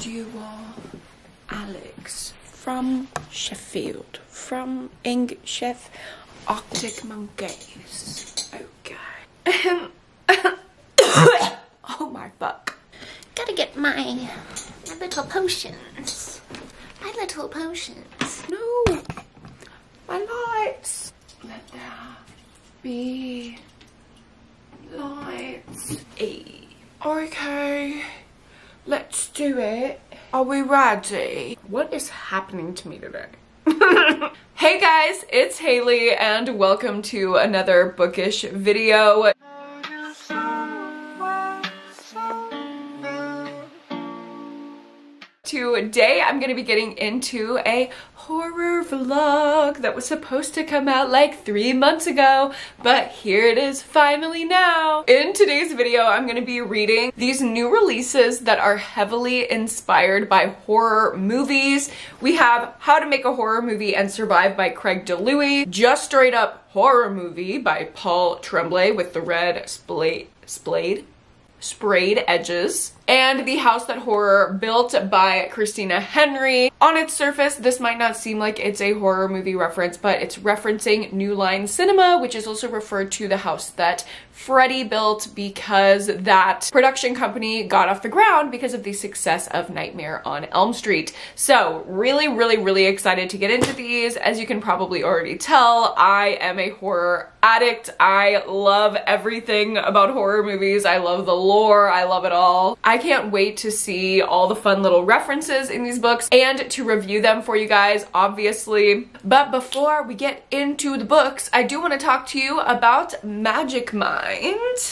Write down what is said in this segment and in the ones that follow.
You are Alex from Sheffield, from Chef Arctic Monkeys. Okay. Oh my fuck. Gotta get my little potions. My little potions. No. My lights. Let there be lights. Okay. Let's do it. Are we ready? What is happening to me today? Hey guys, it's Haley and welcome to another bookish video. Today I'm going to be getting into a horror vlog that was supposed to come out like 3 months ago, but here it is finally now. In today's video, I'm going to be reading these new releases that are heavily inspired by horror movies. We have How to Make a Horror Movie and Survive by Craig DeLuey, Just Straight Up Horror Movie by Paul Tremblay with the red sprayed edges, and The House That Horror Built by Christina Henry. On its surface, this might not seem like it's a horror movie reference, but it's referencing New Line Cinema, which is also referred to the house that Freddy built because that production company got off the ground because of the success of Nightmare on Elm Street. So really excited to get into these. As you can probably already tell, I am a horror addict. I love everything about horror movies. I love the lore. I love it all. I can't wait to see all the fun little references in these books and to review them for you guys, obviously. But before we get into the books, I do want to talk to you about Magic Mind.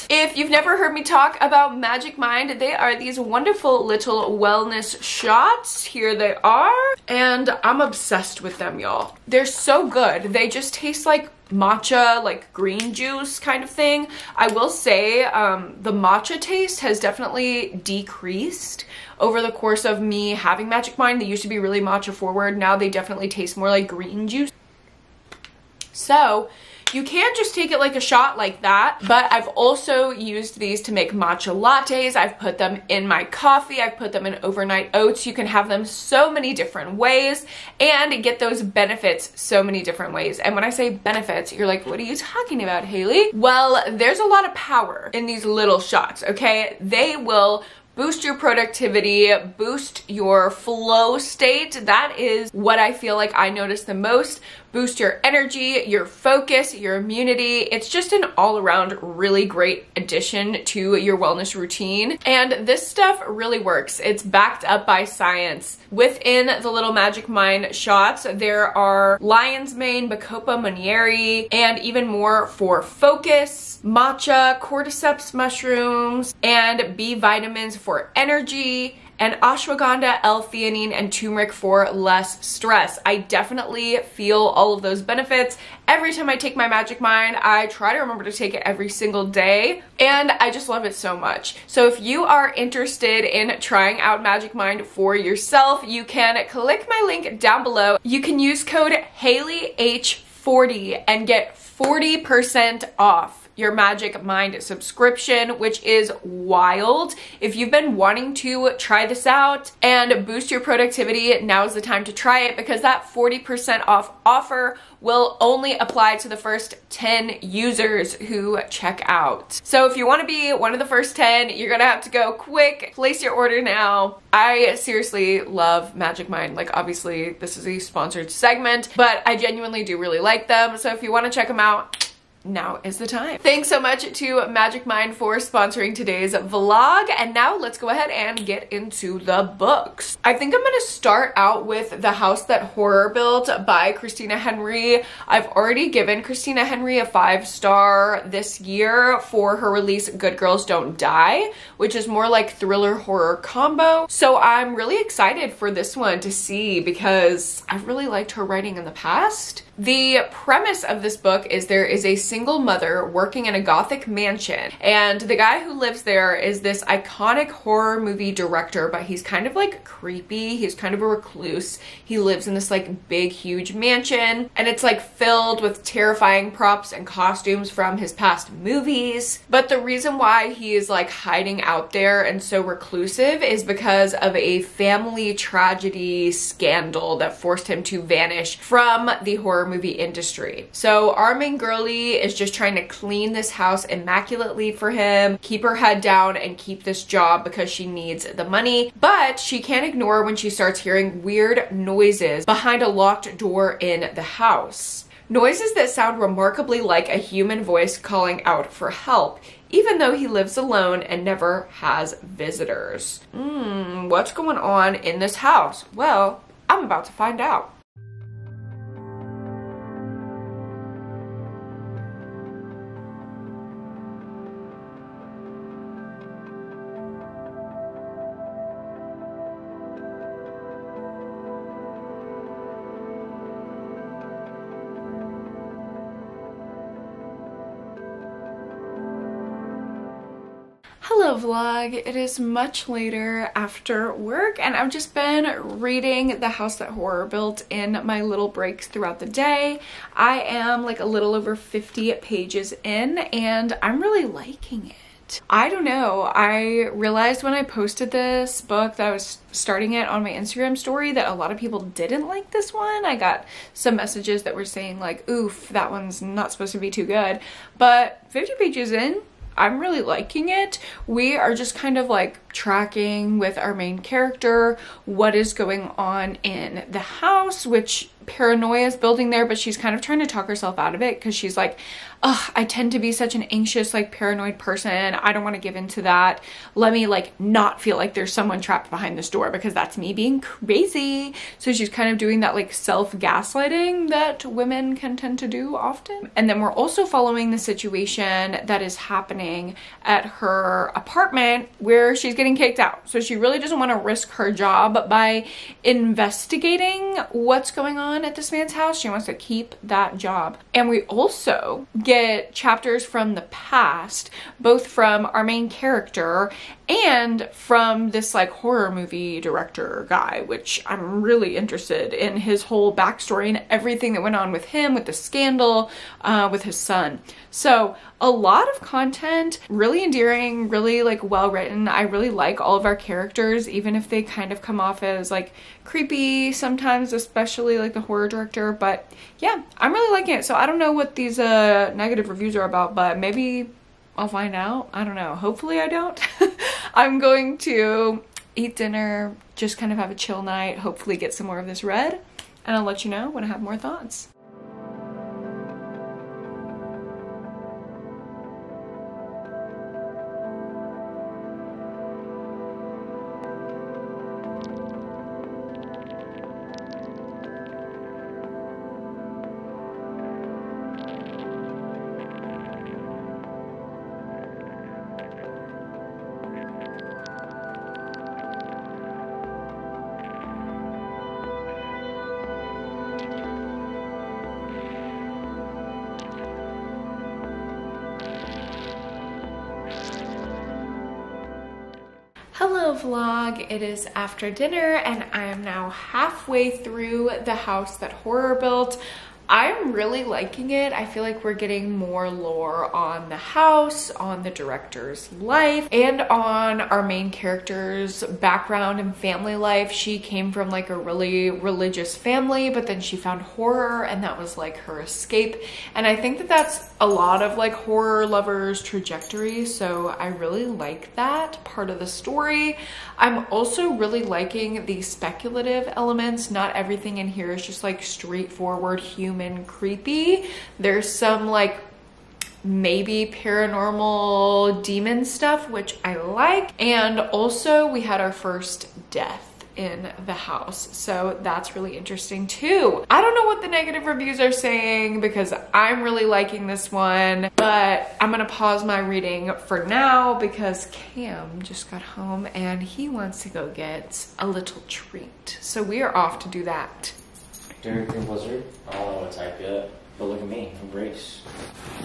If you've never heard me talk about Magic Mind, they are these wonderful little wellness shots. Here they are. And I'm obsessed with them, y'all. They're so good. They just taste like matcha, like green juice kind of thing. I will say the matcha taste has definitely decreased over the course of me having Magic Mind. They used to be really matcha forward. Now they definitely taste more like green juice. So you can't just take it like a shot like that, but I've also used these to make matcha lattes. I've put them in my coffee. I've put them in overnight oats. You can have them so many different ways and get those benefits so many different ways. And when I say benefits, you're like, what are you talking about, Haley? Well, there's a lot of power in these little shots, okay? They will boost your productivity, boost your flow state. That is what I feel like I notice the most. Boost your energy, your focus, your immunity. It's just an all-around really great addition to your wellness routine. And this stuff really works. It's backed up by science. Within the little Magic Mind shots, there are lion's mane, bacopa monnieri, and even more for focus, matcha, cordyceps mushrooms, and B vitamins for energy, and ashwagandha, L-theanine, and turmeric for less stress. I definitely feel all of those benefits. Every time I take my Magic Mind, I try to remember to take it every single day, and I just love it so much. So if you are interested in trying out Magic Mind for yourself, you can click my link down below. You can use code HALEYH40 and get 40% off your Magic Mind subscription, which is wild. If you've been wanting to try this out and boost your productivity, now's the time to try it, because that 40% off offer will only apply to the first 10 users who check out. So if you want to be one of the first 10, you're gonna have to go quick. Place your order now. I seriously love Magic Mind. Like, obviously this is a sponsored segment, but I genuinely do really like them. So if you want to check them out, now is the time. Thanks so much to Magic Mind for sponsoring today's vlog, and now let's go ahead and get into the books. I think I'm gonna start out with The House That Horror Built by Christina Henry. I've already given Christina Henry a 5-star this year for her release Good Girls Don't Die, which is more like thriller horror combo. So I'm really excited for this one to see, because I've really liked her writing in the past. The premise of this book is there is a single mother working in a gothic mansion, and the guy who lives there is this iconic horror movie director, but he's kind of like creepy. He's kind of a recluse. He lives in this like big huge mansion, and it's like filled with terrifying props and costumes from his past movies. But the reason why he is like hiding out there and so reclusive is because of a family tragedy scandal that forced him to vanish from the horror movie industry. So our main girlie is just trying to clean this house immaculately for him, keep her head down, and keep this job because she needs the money. But she can't ignore when she starts hearing weird noises behind a locked door in the house. Noises that sound remarkably like a human voice calling out for help, even though he lives alone and never has visitors. What's going on in this house? Well, I'm about to find out. Hello vlog, it is much later after work and I've just been reading The House That Horror Built in my little breaks throughout the day. I am like a little over 50 pages in and I'm really liking it. I don't know, I realized when I posted this book that I was starting it on my Instagram story that a lot of people didn't like this one. I got some messages that were saying like, oof, that one's not supposed to be too good. But 50 pages in, I'm really liking it. We are just kind of like tracking with our main character what is going on in the house, which paranoia is building there, but she's kind of trying to talk herself out of it because she's like, ugh, I tend to be such an anxious, like paranoid person. I don't want to give into that. Let me like not feel like there's someone trapped behind this door because that's me being crazy. So she's kind of doing that like self-gaslighting that women can tend to do often. And then we're also following the situation that is happening at her apartment where she's getting kicked out. So she really doesn't want to risk her job by investigating what's going on at this man's house. She wants to keep that job. And we also get chapters from the past, both from our main character and from this like horror movie director guy, which I'm really interested in his whole backstory and everything that went on with him, with the scandal, with his son. So a lot of content, really endearing, really like well written. I really like all of our characters, even if they kind of come off as like creepy sometimes, especially like the horror director. But yeah, I'm really liking it. So I don't know what these negative reviews are about, but maybe I'll find out. I don't know. Hopefully I don't. I'm going to eat dinner, just kind of have a chill night, hopefully get some more of this read, and I'll let you know when I have more thoughts. Hello vlog, it is after dinner and I am now halfway through The House That Horror Built. I'm really liking it. I feel like we're getting more lore on the house, on the director's life, and on our main character's background and family life. She came from like a really religious family, but then she found horror and that was like her escape. And I think that that's a lot of like horror lovers' trajectory. So I really like that part of the story. I'm also really liking the speculative elements. Not everything in here is just like straightforward human creepy. There's some like maybe paranormal demon stuff, which I like. And also we had our first death in the house, so that's really interesting too. I don't know what the negative reviews are saying because I'm really liking this one, but I'm gonna pause my reading for now because Cam just got home and he wants to go get a little treat, so we are off to do that. During the blizzard, I don't know what type yet. But look at me, no brace.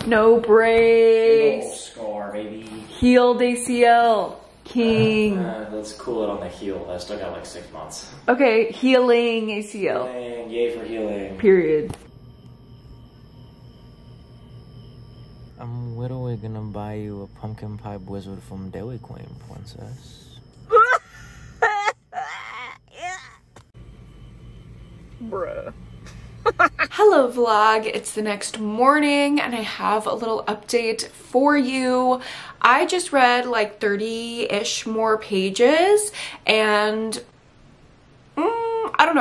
No Big ol' brace. scar, baby. Healed ACL. King. Let's cool it on the heel. I still got like 6 months. Okay, healing ACL. Healing, yay for healing. Period. I'm literally gonna buy you a pumpkin pie blizzard from Dairy Queen, princess. Bruh. Hello vlog, it's the next morning and I have a little update for you. I just read like 30-ish more pages and I don't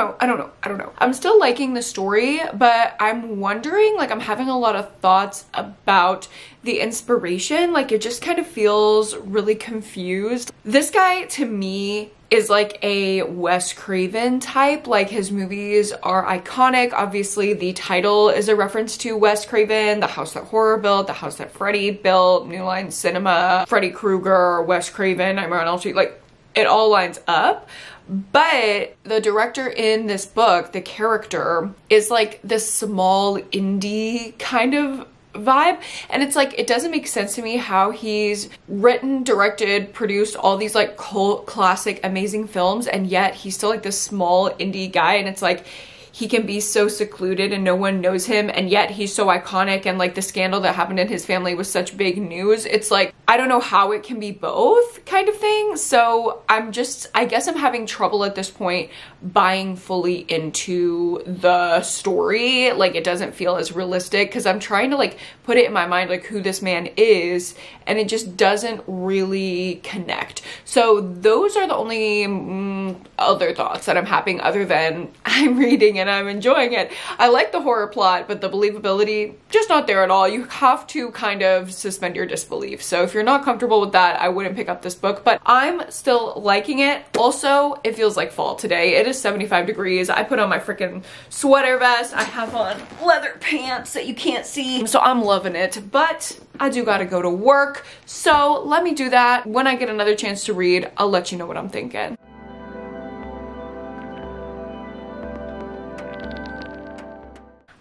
know. I'm still liking the story, but I'm wondering, like I'm having a lot of thoughts about the inspiration. Like it just kind of feels really confused. This guy to me is like a Wes Craven type. Like his movies are iconic. Obviously the title is a reference to Wes Craven, The House That Horror Built, The House That Freddy Built, New Line Cinema, Freddy Krueger, Wes Craven, Nightmare on Elm Street, like it all lines up. But the director in this book, the character, is like this small indie kind of vibe, and it's like it doesn't make sense to me how he's written, directed, produced all these like cult classic amazing films, and yet he's still like this small indie guy, and it's like he can be so secluded and no one knows him, and yet he's so iconic, and like the scandal that happened in his family was such big news. It's like I don't know how it can be both kind of thing. So I guess I'm having trouble at this point buying fully into the story. Like it doesn't feel as realistic because I'm trying to like put it in my mind like who this man is, and it just doesn't really connect. So those are the only other thoughts that I'm having, other than I'm reading and I'm enjoying it. I like the horror plot, but the believability just not there at all. You have to kind of suspend your disbelief. So if you're not comfortable with that, I wouldn't pick up this book, but I'm still liking it. Also, it feels like fall today. It is 75 degrees. I put on my freaking sweater vest. I have on leather pants that you can't see. So I'm loving it, but I do gotta go to work. So let me do that. When I get another chance to read, I'll let you know what I'm thinking.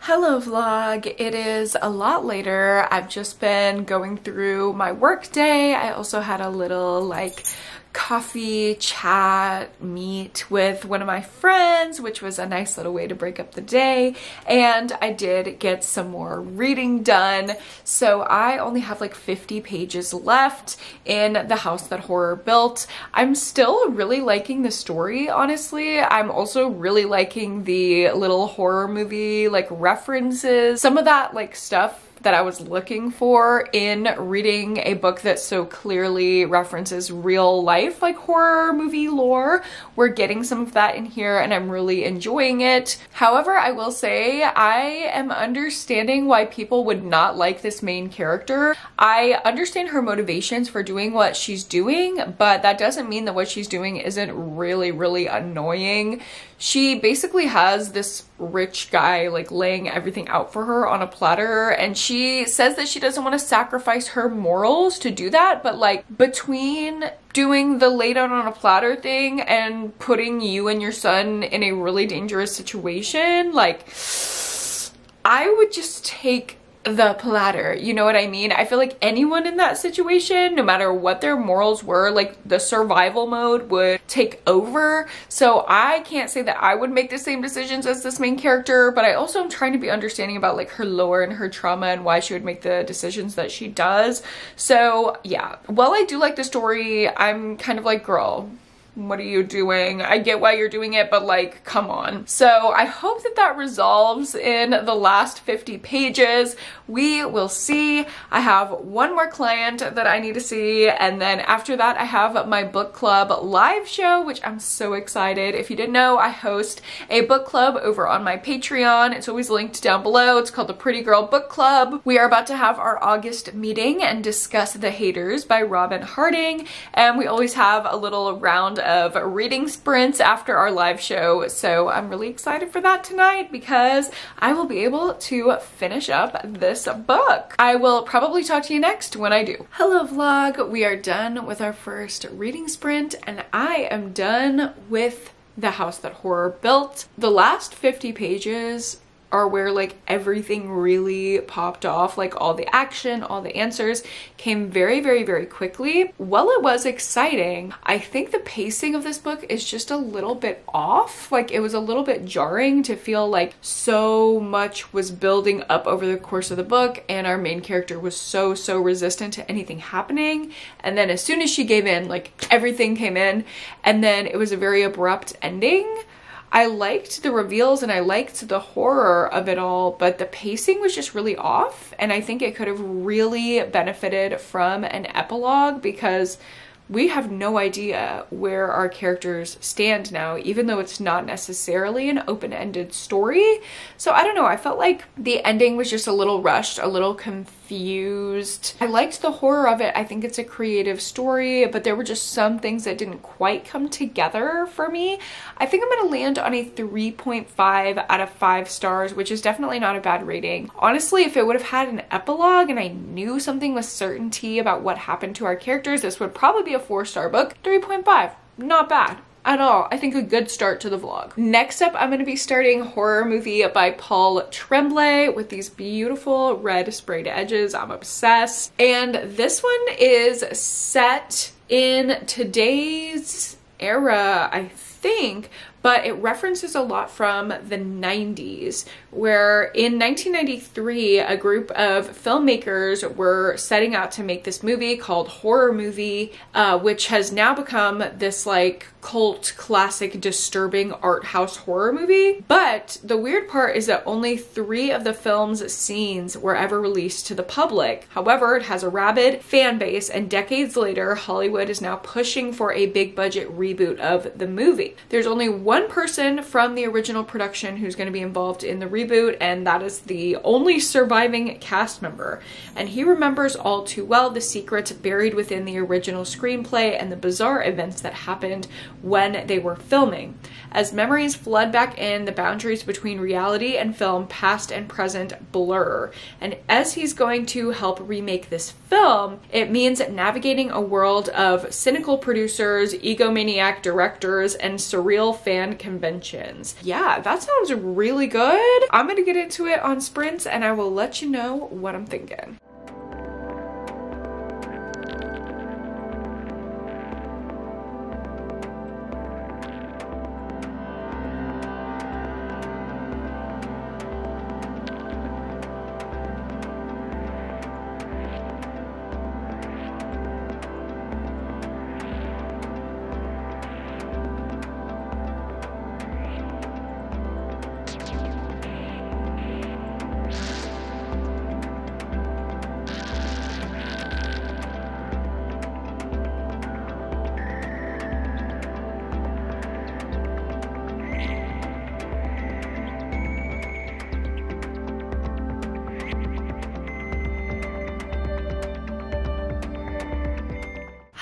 Hello vlog, it is a lot later. I've just been going through my work day. I also had a little like coffee chat meet with one of my friends, which was a nice little way to break up the day, and I did get some more reading done. So I only have like 50 pages left in The House That Horror Built. I'm still really liking the story, honestly. I'm also really liking the little horror movie like references, some of that like stuff that I was looking for in reading a book that so clearly references real life like horror movie lore. We're getting some of that in here and I'm really enjoying it. However, I will say I am understanding why people would not like this main character. I understand her motivations for doing what she's doing, but that doesn't mean that what she's doing isn't really annoying. She basically has this rich guy like laying everything out for her on a platter, and she says that she doesn't want to sacrifice her morals to do that, but like between doing the lay down on a platter thing and putting you and your son in a really dangerous situation, like I would just take the platter, you know what I mean? I feel like anyone in that situation, no matter what their morals were, like the survival mode would take over. So I can't say that I would make the same decisions as this main character, but I also am trying to be understanding about like her lore and her trauma and why she would make the decisions that she does. So yeah, while I do like the story, I'm kind of like, girl, what are you doing? I get why you're doing it, but like, come on. So I hope that that resolves in the last 50 pages. We will see. I have one more client that I need to see, and then after that I have my book club live show, which I'm so excited. If you didn't know, I host a book club over on my Patreon. It's always linked down below. It's called the Pretty Girl Book Club. We are about to have our August meeting and discuss The Haters by Robin Harding, and we always have a little round of reading sprints after our live show. So I'm really excited for that tonight because I will be able to finish up this book. I will probably talk to you next when I do. Hello vlog, we are done with our first reading sprint and I am done with The House That Horror Built. The last 50 pages are where like everything really popped off. Like all the action, all the answers came very, very, very quickly. While it was exciting, I think the pacing of this book is just a little bit off. Like it was a little bit jarring to feel like so much was building up over the course of the book and our main character was so resistant to anything happening. And then as soon as she gave in, like everything came in, and then it was a very abrupt ending. I liked the reveals and I liked the horror of it all, but the pacing was just really off, and I think it could have really benefited from an epilogue, because we have no idea where our characters stand now, even though it's not necessarily an open-ended story. So I don't know, I felt like the ending was just a little rushed, a little confused. I liked the horror of it. I think it's a creative story, but there were just some things that didn't quite come together for me. I think I'm gonna land on a 3.5 out of 5 stars, which is definitely not a bad rating. Honestly, if it would have had an epilogue and I knew something with certainty about what happened to our characters, this would probably be a 4-star book. 3.5, not bad at all. I think a good start to the vlog. Next up, I'm going to be starting Horror Movie by Paul Tremblay with these beautiful red sprayed edges. I'm obsessed. And this one is set in today's era, I think, but it references a lot from the 90s, where in 1993, a group of filmmakers were setting out to make this movie called Horror Movie, which has now become this like cult classic disturbing art house horror movie. But the weird part is that only 3 of the film's scenes were ever released to the public. However, it has a rabid fan base, and decades later, Hollywood is now pushing for a big budget reboot of the movie. There's only one person from the original production who's going to be involved in the reboot, and that is the only surviving cast member. And he remembers all too well the secrets buried within the original screenplay and the bizarre events that happened when they were filming. As memories flood back in, the boundaries between reality and film, past and present, blur. And as he's going to help remake this film, it means navigating a world of cynical producers, egomaniac directors, and surreal fan conventions. Yeah, that sounds really good. I'm gonna get into it on sprints and I will let you know what I'm thinking.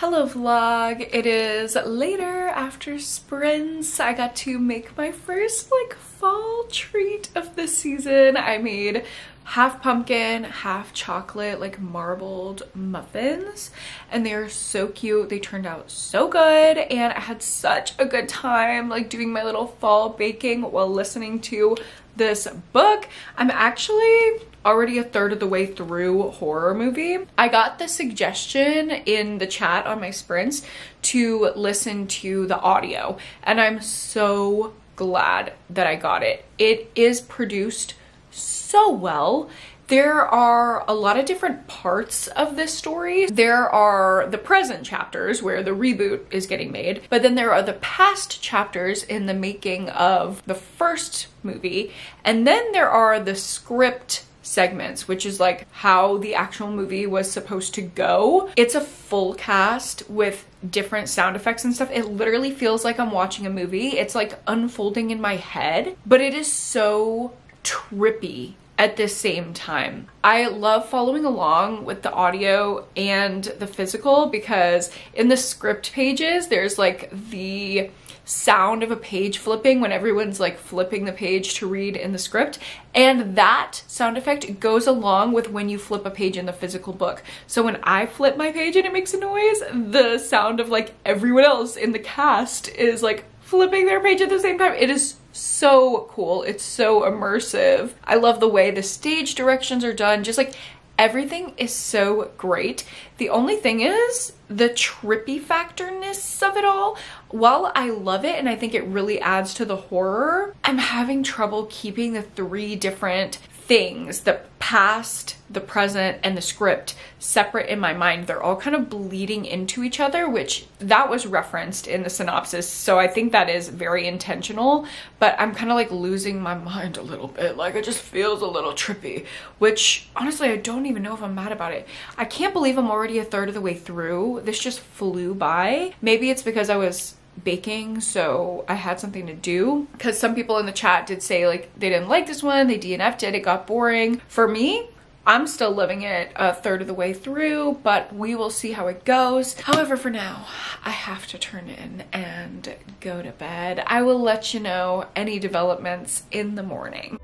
Hello vlog, it is later after sprints. I got to make my first like fall treat of the season. I made half pumpkin, half chocolate, like marbled muffins, and they are so cute. They turned out so good, and I had such a good time like doing my little fall baking while listening to this book. I'm actually already a third of the way through Horror Movie. I got the suggestion in the chat on my sprints to listen to the audio, and I'm so glad that I got it. It is produced so well. There are a lot of different parts of this story. There are the present chapters where the reboot is getting made, but then there are the past chapters in the making of the first movie, and then there are the script segments, which is like how the actual movie was supposed to go. It's a full cast with different sound effects and stuff. It literally feels like I'm watching a movie. It's like unfolding in my head, but it is so trippy at the same time. I love following along with the audio and the physical, because in the script pages there's like the sound of a page flipping when everyone's like flipping the page to read in the script, and that sound effect goes along with when you flip a page in the physical book. So when I flip my page and it makes a noise, the sound of like everyone else in the cast is like flipping their page at the same time. It is so cool. It's so immersive. I love the way the stage directions are done. Just like everything is so great. The only thing is the trippy factorness of it all. While I love it and I think it really adds to the horror, I'm having trouble keeping the three different things, the past, the present, and the script, separate in my mind. They're all kind of bleeding into each other, which that was referenced in the synopsis. So I think that is very intentional, but I'm kind of like losing my mind a little bit. Like it just feels a little trippy, which honestly, I don't even know if I'm mad about it. I can't believe I'm already a third of the way through. This just flew by. Maybe it's because I was baking, so I had something to do, because some people in the chat did say like they didn't like this one, they DNF'd it, it got boring. For me, I'm still living it a third of the way through, but we will see how it goes. However, for now, I have to turn in and go to bed. I will let you know any developments in the morning.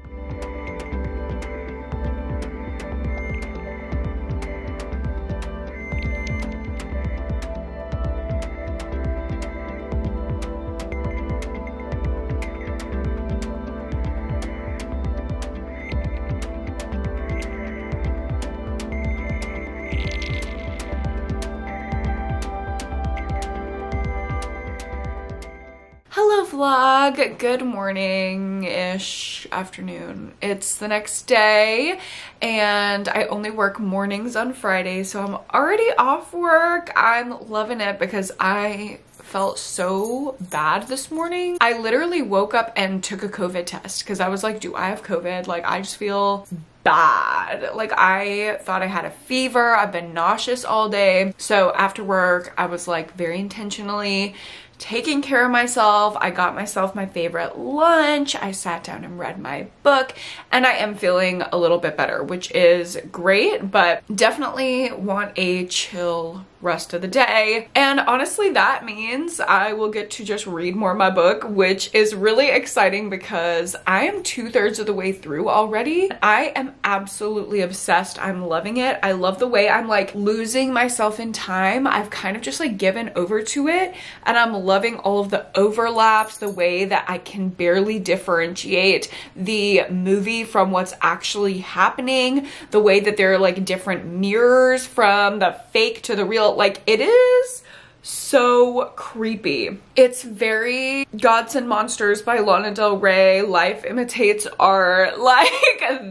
Hello vlog, good morning-ish, afternoon. It's the next day and I only work mornings on Friday, so I'm already off work. I'm loving it because I felt so bad this morning. I literally woke up and took a COVID test because I was like, do I have COVID? Like I just feel bad. Like I thought I had a fever. I've been nauseous all day. So after work, I was like very intentionally taking care of myself. I got myself my favorite lunch. I sat down and read my book and I am feeling a little bit better, which is great, but definitely want a chill rest of the day. And honestly, that means I will get to just read more of my book, which is really exciting because I am 2/3 of the way through already. I am absolutely obsessed. I'm loving it. I love the way I'm like losing myself in time. I've kind of just like given over to it and I'm loving all of the overlaps, the way that I can barely differentiate the movie from what's actually happening, the way that there are like different mirrors from the fake to the real. Like it is so creepy. It's very Gods and Monsters by Lana Del Rey. Life imitates art. Like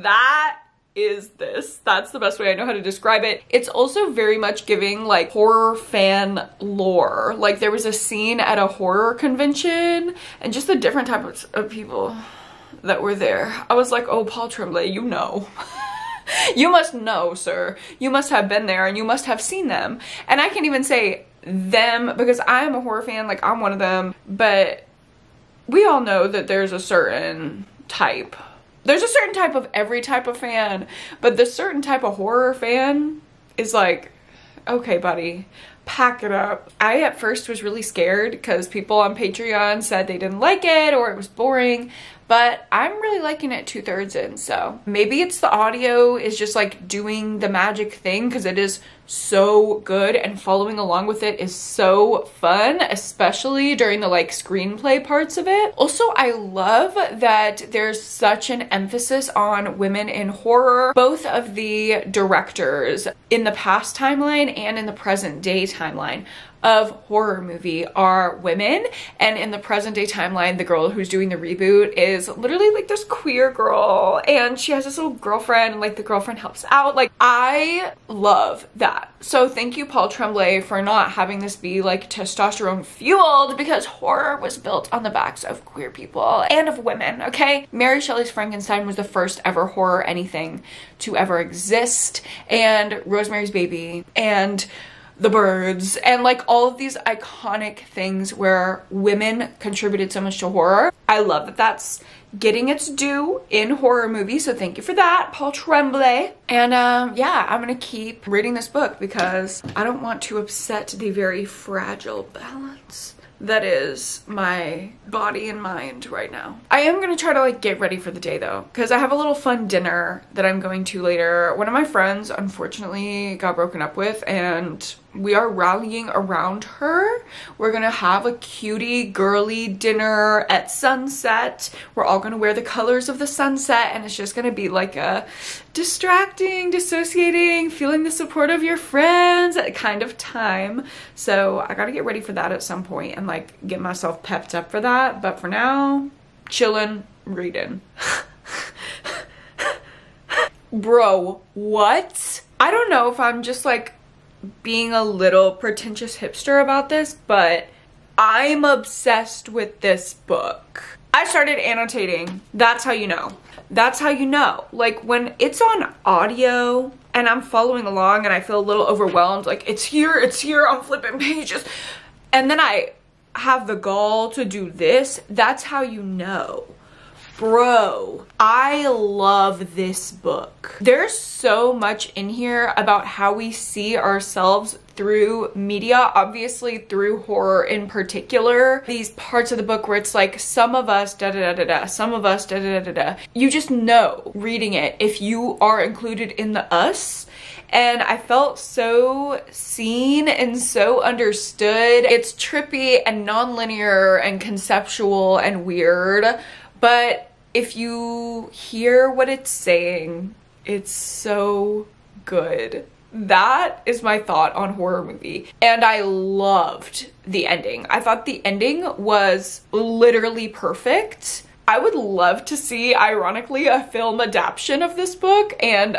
that is this. That's the best way I know how to describe it. It's also very much giving like horror fan lore. Like there was a scene at a horror convention and just the different types of people that were there. I was like, oh, Paul Tremblay, you know. You must know, sir. You must have been there and you must have seen them. And I can't even say them because I am a horror fan, like I'm one of them, but we all know that there's a certain type. There's a certain type of every type of fan, but the certain type of horror fan is like, okay, buddy, pack it up. I at first was really scared because people on Patreon said they didn't like it or it was boring, but I'm really liking it 2/3 in. So maybe it's the audio is just like doing the magic thing because it is so good and following along with it is so fun, especially during the like screenplay parts of it. Also, I love that there's such an emphasis on women in horror. Both of the directors in the past timeline and in the present day timeline of horror movie are women, and in the present day timeline the girl who's doing the reboot is literally like this queer girl and she has this little girlfriend and like the girlfriend helps out. Like I love that. So thank you, Paul Tremblay, for not having this be like testosterone fueled, because horror was built on the backs of queer people and of women. Okay, Mary Shelley's Frankenstein was the first ever horror anything to ever exist, and Rosemary's Baby and The Birds and like all of these iconic things where women contributed so much to horror. I love that that's getting its due in horror movies, so thank you for that, Paul Tremblay. And yeah, I'm gonna keep reading this book because I don't want to upset the very fragile balance that is my body and mind right now. I am gonna try to like get ready for the day though, because I have a little fun dinner that I'm going to later. One of my friends unfortunately got broken up with and we are rallying around her. We're gonna have a cutie girly dinner at sunset. We're all gonna wear the colors of the sunset, and it's just gonna be like a distracting, dissociating, feeling the support of your friends kind of time. So I gotta get ready for that at some point and like get myself pepped up for that. But for now, chillin', reading. Bro, what? I don't know if I'm just like being a little pretentious hipster about this, but I'm obsessed with this book. I started annotating. That's how you know. That's how you know. Like when it's on audio and I'm following along and I feel a little overwhelmed, like it's here, I'm flipping pages. And then I have the gall to do this. That's how you know. Bro, I love this book. There's so much in here about how we see ourselves through media, obviously through horror in particular. These parts of the book where it's like some of us da da da da da, some of us da da da da da. You just know reading it if you are included in the us. And I felt so seen and so understood. It's trippy and non-linear and conceptual and weird, but if you hear what it's saying, it's so good. That is my thought on horror movie. And I loved the ending. I thought the ending was literally perfect. I would love to see, ironically, a film adaptation of this book, and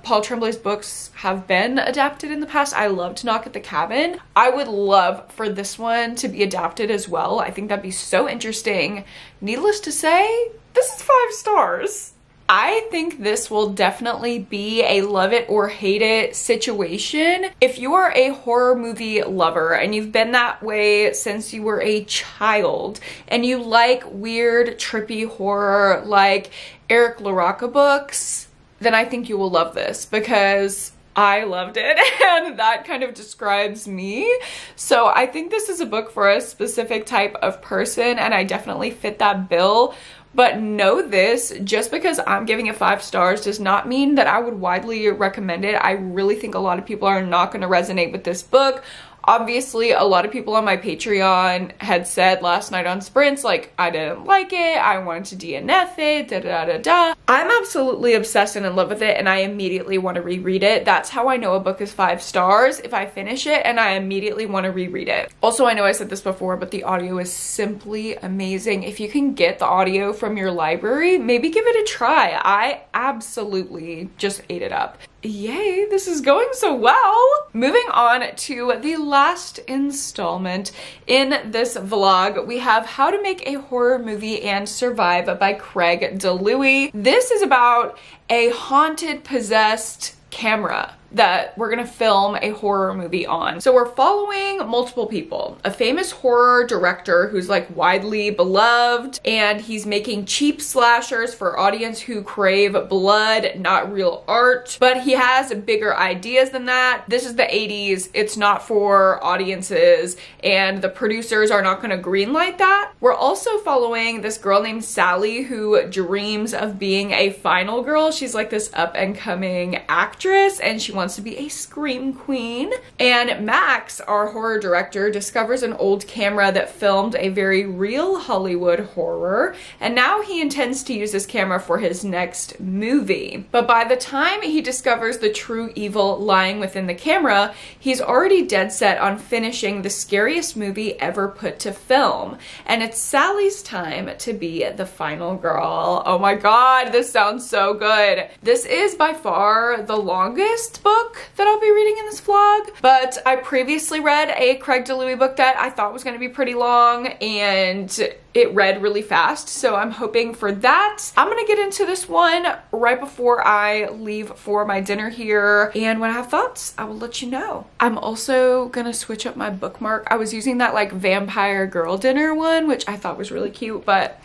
Paul Tremblay's books have been adapted in the past. I loved Knock at the Cabin. I would love for this one to be adapted as well. I think that'd be so interesting. Needless to say, this is 5 stars. I think this will definitely be a love it or hate it situation. If you are a horror movie lover and you've been that way since you were a child and you like weird, trippy horror like Eric LaRocca books, then I think you will love this because I loved it and that kind of describes me. So I think this is a book for a specific type of person and I definitely fit that bill. But know this, just because I'm giving it 5 stars does not mean that I would widely recommend it. I really think a lot of people are not going to resonate with this book. Obviously, a lot of people on my Patreon had said last night on Sprints, like, I didn't like it, I wanted to DNF it, da da da da. I'm absolutely obsessed and in love with it, and I immediately want to reread it. That's how I know a book is 5 stars, if I finish it and I immediately want to reread it. Also, I know I said this before, but the audio is simply amazing. If you can get the audio from your library, maybe give it a try. I absolutely just ate it up. Yay, this is going so well. Moving on to the last installment in this vlog, we have How to Make a Horror Movie and Survive by Craig DeLuey. This is about a haunted, possessed camera that we're gonna film a horror movie on. So we're following multiple people. A famous horror director who's like widely beloved, and he's making cheap slashers for audience who crave blood, not real art. But he has bigger ideas than that. This is the 80s, it's not for audiences, and the producers are not gonna greenlight that. We're also following this girl named Sally who dreams of being a final girl. She's like this up and coming actress, and she wants to be a scream queen. And Max, our horror director, discovers an old camera that filmed a very real Hollywood horror, and now he intends to use this camera for his next movie. But by the time he discovers the true evil lying within the camera, he's already dead set on finishing the scariest movie ever put to film. And it's Sally's time to be the final girl. Oh my god, this sounds so good. This is by far the longest book that I'll be reading in this vlog, but I previously read a Craig DeLuey book that I thought was going to be pretty long, and it read really fast, so I'm hoping for that. I'm gonna get into this one right before I leave for my dinner here, and when I have thoughts, I will let you know. I'm also gonna switch up my bookmark. I was using that like vampire girl dinner one, which I thought was really cute, but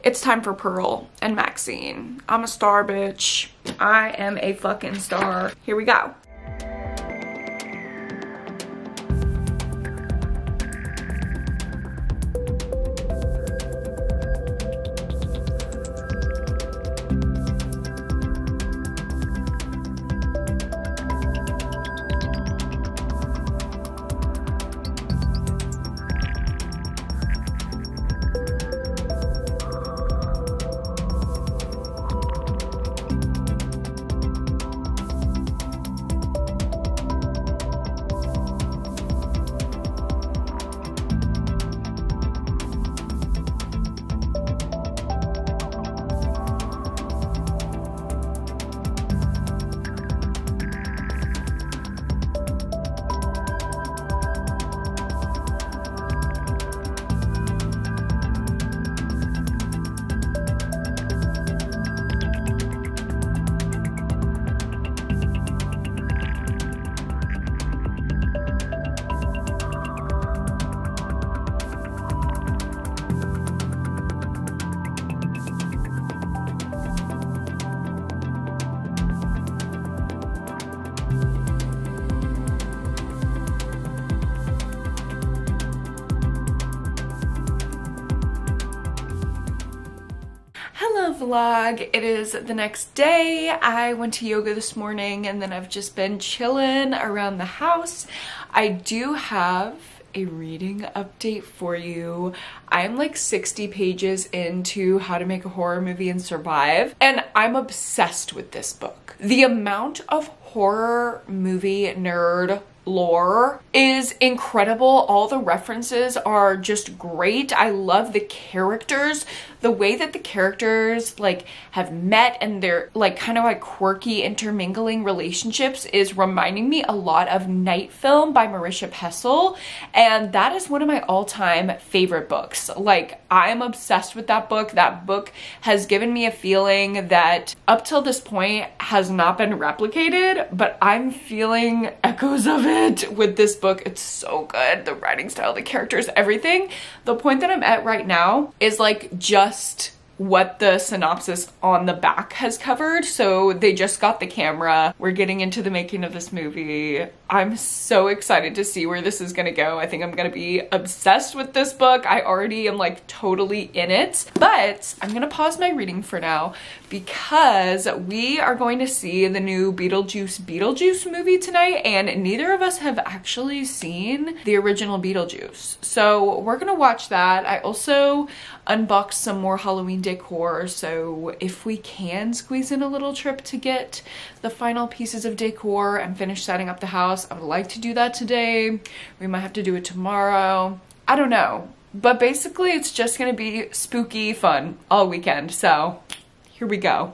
it's time for Pearl and Maxine. I'm a star, bitch. I am a fucking star. Here we go. Hello vlog, it is the next day. I went to yoga this morning and then I've just been chilling around the house. I do have a reading update for you. I'm like 60 pages into How to Make a Horror Movie and Survive, and I'm obsessed with this book. The amount of horror movie nerd lore is incredible. All the references are just great. I love the characters. The way that the characters like have met and they're like kind of like quirky intermingling relationships is reminding me a lot of Night Film by Marisha Pessl, and that is one of my all-time favorite books. Like, I'm obsessed with that book. That book has given me a feeling that up till this point has not been replicated, but I'm feeling echoes of it with this book. It's so good. The writing style, the characters, everything. The point that I'm at right now is like just what the synopsis on the back has covered. So they just got the camera. We're getting into the making of this movie. I'm so excited to see where this is gonna go. I think I'm gonna be obsessed with this book. I already am like totally in it, but I'm gonna pause my reading for now because we are going to see the new Beetlejuice movie tonight, and neither of us have actually seen the original Beetlejuice. So we're gonna watch that. I also unboxed some more Halloween decor, so if we can squeeze in a little trip to get the final pieces of decor and finish setting up the house, I would like to do that today. We might have to do it tomorrow. I don't know. But basically it's just gonna be spooky fun all weekend, so here we go.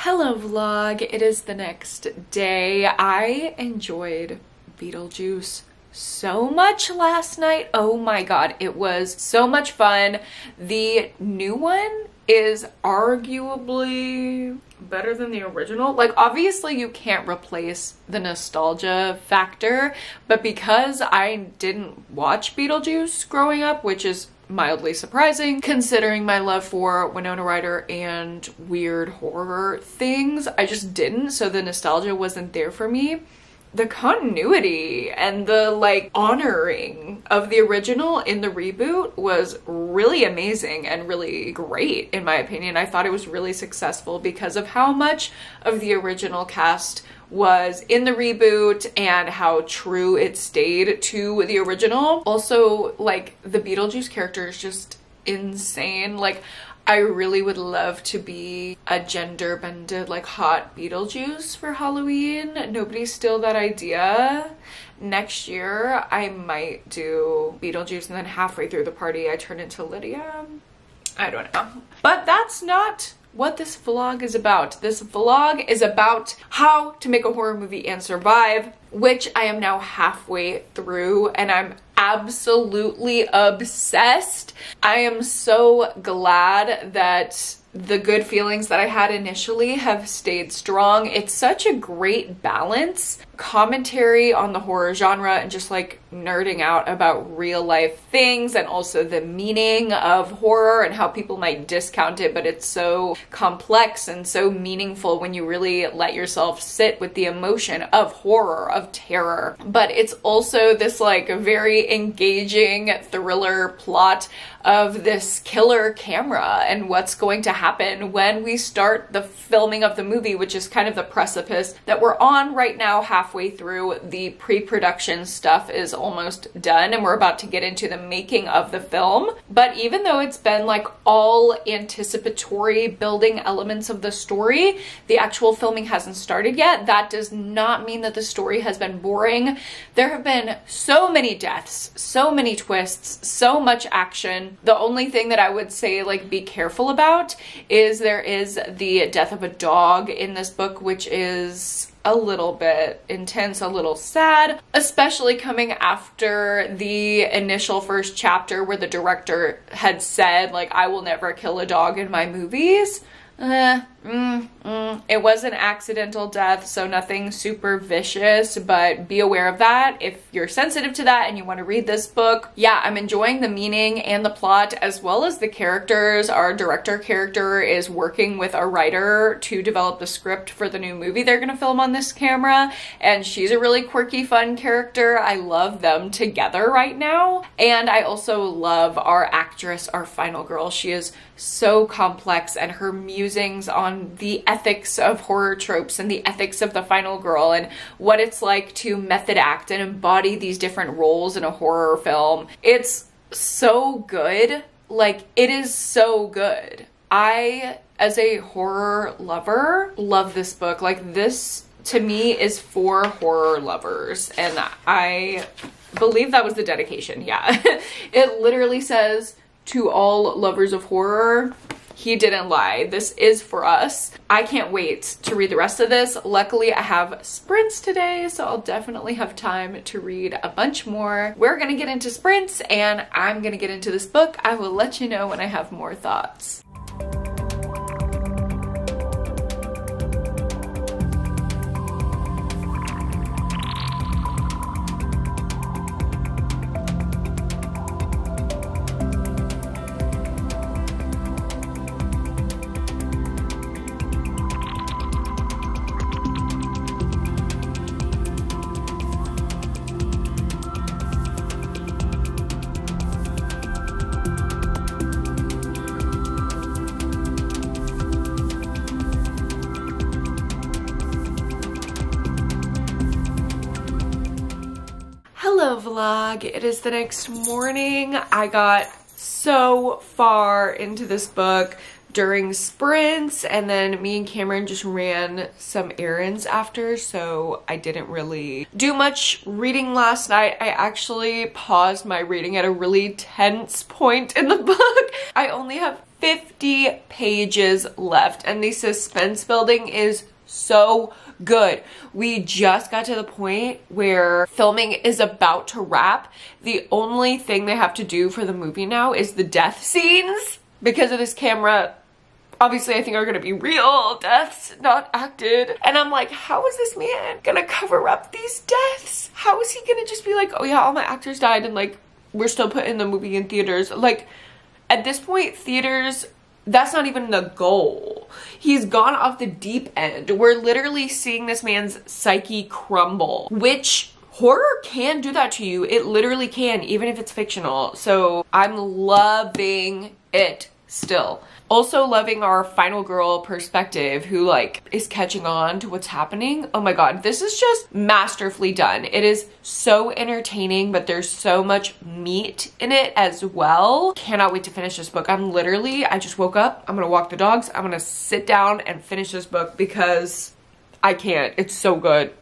Hello vlog, it is the next day. I enjoyed Beetlejuice so much last night. Oh my god, it was so much fun. The new one is arguably better than the original. Like, obviously you can't replace the nostalgia factor, but because I didn't watch Beetlejuice growing up, which is mildly surprising considering my love for Winona Ryder and weird horror things, I just didn't, so the nostalgia wasn't there for me. The continuity and the like honoring of the original in the reboot was really amazing and really great in my opinion. I thought it was really successful because of how much of the original cast was in the reboot and how true it stayed to the original. Also, like, the Beetlejuice character is just insane. Like, I really would love to be a gender-bended, like, hot Beetlejuice for Halloween. Nobody stole that idea. Next year, I might do Beetlejuice and then halfway through the party I turn into Lydia. I don't know. But that's not what this vlog is about. This vlog is about how to make a horror movie and survive, which I am now halfway through and I'm absolutely obsessed. I am so glad that the good feelings that I had initially have stayed strong. It's such a great balance. Commentary on the horror genre and just like nerding out about real life things, and also the meaning of horror and how people might discount it, but it's so complex and so meaningful when you really let yourself sit with the emotion of horror, of terror. But it's also this like very engaging thriller plot of this killer camera and what's going to happen when we start the filming of the movie, which is kind of the precipice that we're on right now. Halfway through, the pre-production stuff is almost done and we're about to get into the making of the film. But even though it's been like all anticipatory building elements of the story, the actual filming hasn't started yet. That does not mean that the story has been boring. There have been so many deaths, so many twists, so much action. The only thing that I would say, like, be careful about is there is the death of a dog in this book, which is a little bit intense, a little sad, especially coming after the initial first chapter where the director had said, like, I will never kill a dog in my movies. It was an accidental death, so nothing super vicious, but be aware of that if you're sensitive to that and you want to read this book. Yeah, I'm enjoying the meaning and the plot as well as the characters. Our director character is working with a writer to develop the script for the new movie they're gonna film on this camera, and she's a really quirky, fun character. I love them together right now. And I also love our actress, our final girl. She is so complex, and her musings on the ethics of horror tropes and the ethics of the final girl and what it's like to method act and embody these different roles in a horror film. It's so good. Like, it is so good. I, as a horror lover, love this book. Like, this to me is for horror lovers, and I believe that was the dedication. Yeah. It literally says, to all lovers of horror. He didn't lie. This is for us. I can't wait to read the rest of this. Luckily, I have sprints today, so I'll definitely have time to read a bunch more. We're gonna get into sprints, and I'm gonna get into this book. I will let you know when I have more thoughts. Hello vlog, it is the next morning. I got so far into this book during sprints, and then me and Cameron just ran some errands after, so I didn't really do much reading last night. I actually paused my reading at a really tense point in the book. I only have 50 pages left, and the suspense building is so good. We just got to the point where filming is about to wrap. The only thing they have to do for the movie now is the death scenes. Because of this camera, obviously I think are gonna be real deaths, not acted. And I'm like, how is this man gonna cover up these deaths? How is he gonna just be like, oh yeah, all my actors died and like, we're still putting the movie in theaters? Like, at this point, theaters, that's not even the goal. He's gone off the deep end. We're literally seeing this man's psyche crumble, which horror can do that to you. It literally can, even if it's fictional. So I'm loving it still. Also loving our final girl perspective who like is catching on to what's happening. Oh my god, this is just masterfully done. It is so entertaining, but there's so much meat in it as well. Cannot wait to finish this book. I just woke up, I'm gonna walk the dogs, I'm gonna sit down and finish this book because I can't. It's so good.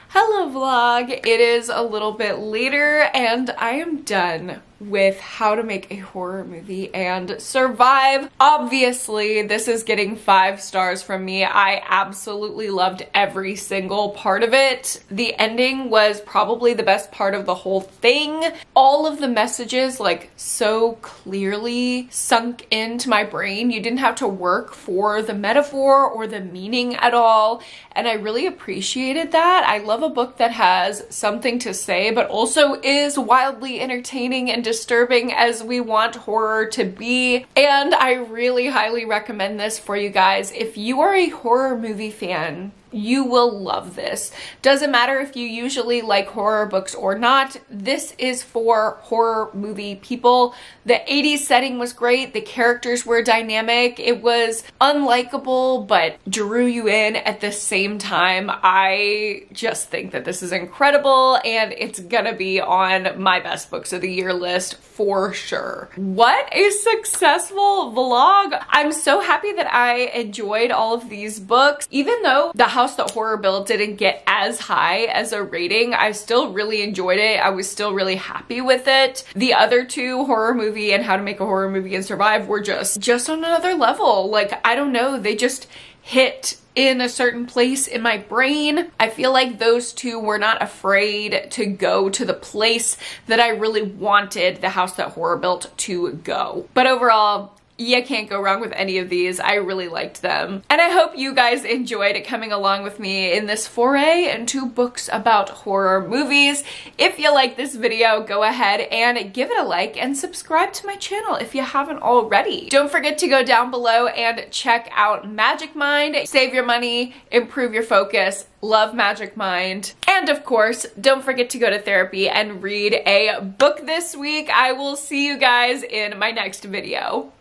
Hello vlog, it is a little bit later and I am done with how to make a horror movie and survive. Obviously, this is getting 5 stars from me. I absolutely loved every single part of it. The ending was probably the best part of the whole thing. All of the messages like so clearly sunk into my brain. You didn't have to work for the metaphor or the meaning at all. And I really appreciated that. I love a book that has something to say, but also is wildly entertaining and disturbing as we want horror to be. And I really highly recommend this for you guys. If you are a horror movie fan, you will love this. Doesn't matter if you usually like horror books or not, this is for horror movie people. The 80s setting was great, the characters were dynamic, it was unlikable but drew you in at the same time. I just think that this is incredible and it's gonna be on my best books of the year list for sure. What a successful vlog! I'm so happy that I enjoyed all of these books. Even though the House House That Horror Built didn't get as high as a rating, I still really enjoyed it. I was still really happy with it. The other two, Horror Movie and How to Make a Horror Movie and Survive, were just on another level. Like, I don't know, they just hit in a certain place in my brain. I feel like those two were not afraid to go to the place that I really wanted the House That Horror Built to go. But overall, you can't go wrong with any of these. I really liked them. And I hope you guys enjoyed coming along with me in this foray into books about horror movies. If you like this video, go ahead and give it a like and subscribe to my channel if you haven't already. Don't forget to go down below and check out Magic Mind. Save your money, improve your focus. Love Magic Mind. And of course, don't forget to go to therapy and read a book this week. I will see you guys in my next video.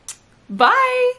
Bye!